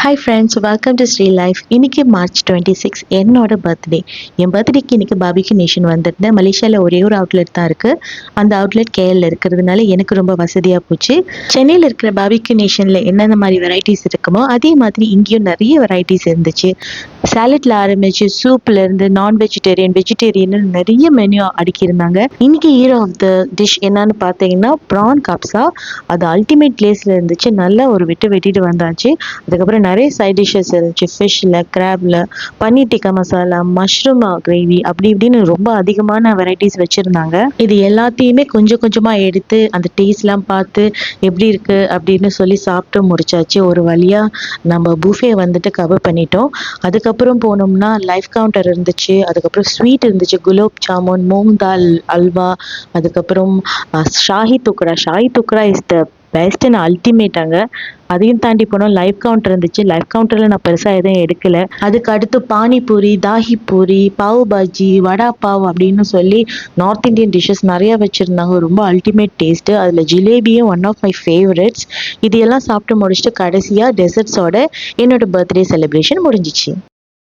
Hi friends, welcome to Sri life. இன்னைக்கு March 26 என்னோட birthday. என் பர்த்டேக்கு இன்னைக்கு பாபிக்கு நேஷன் வந்திருந்தேன். மலேசியாவில் ஒரே ஒரு அவுட்லெட் தான் இருக்குது. அந்த அவுட்லெட் கேஎல்ல இருக்கிறதுனால எனக்கு ரொம்ப வசதியாக போச்சு. சென்னையில் இருக்கிற பாபிக்கு நேஷனில் என்னென்ன மாதிரி வெரைட்டிஸ் இருக்குமோ அதே மாதிரி இங்கேயும் நிறைய வெரைட்டிஸ் இருந்துச்சு. சாலட்ல ஆரம்பிச்சு சூப்லேருந்து நான் வெஜிடேரியன், வெஜிடேரியன் நிறைய மெனு அடுக்கியிருந்தாங்க. இன்னைக்கு ஹீரோ ஆஃப் த டிஷ் என்னன்னு பார்த்தீங்கன்னா ப்ரான் கப்ஸா. அது அல்டிமேட் பிளேஸில் இருந்துச்சு. நல்லா ஒரு வெட்டிட்டு வந்தாச்சு. அதுக்கப்புறம் நிறைய சைட் டிஷ்ஷஸ் இருந்துச்சு. ஃபிஷ்ஷில், கிராப்ல, பன்னீர் டிக்கா மசாலா, மஷ்ரூம் கிரேவி, அப்படி இப்படின்னு ரொம்ப அதிகமான வெரைட்டிஸ் வச்சுருந்தாங்க. இது எல்லாத்தையுமே கொஞ்சம் கொஞ்சமாக எடுத்து அந்த டேஸ்ட்லாம் பார்த்து எப்படி இருக்குது அப்படின்னு சொல்லி சாப்பிட்டு முடிச்சாச்சு. ஒரு வழியாக நம்ம புஃபே வந்துட்டு கவர் பண்ணிட்டோம். அதுக்கப்புறம் போனோம்னா லைஃப் கவுண்டர் இருந்துச்சு. அதுக்கப்புறம் ஸ்வீட் இருந்துச்சு, குலோப் ஜாமுன், மூங் தால் அல்வா, அதுக்கப்புறம் shahi tukda. Shahi tukda is the best and அல்டிமேட்டாங்க. அதையும் தாண்டி போனோம், லைஃப் கவுண்டர் இருந்துச்சு. லைஃப் கவுண்டரில் நான் பெருசாக எதுவும் எடுக்கல. அதுக்கு அடுத்து பானிபூரி, தாஹி பூரி, பாவ் பாஜி, வடா பாவ் அப்படின்னு சொல்லி நார்த் இந்தியன் டிஷ்ஷஸ் நிறையா வச்சுருந்தாங்க. ரொம்ப அல்டிமேட் டேஸ்ட்டு. அதில் ஜிலேபியும் ஒன் ஆஃப் மை ஃபேவரட்ஸ். இது எல்லாம் சாப்பிட்டு முடிச்சுட்டு கடைசியாக டெசர்ட்ஸோட என்னோட பர்த்டே செலிப்ரேஷன் முடிஞ்சிச்சு.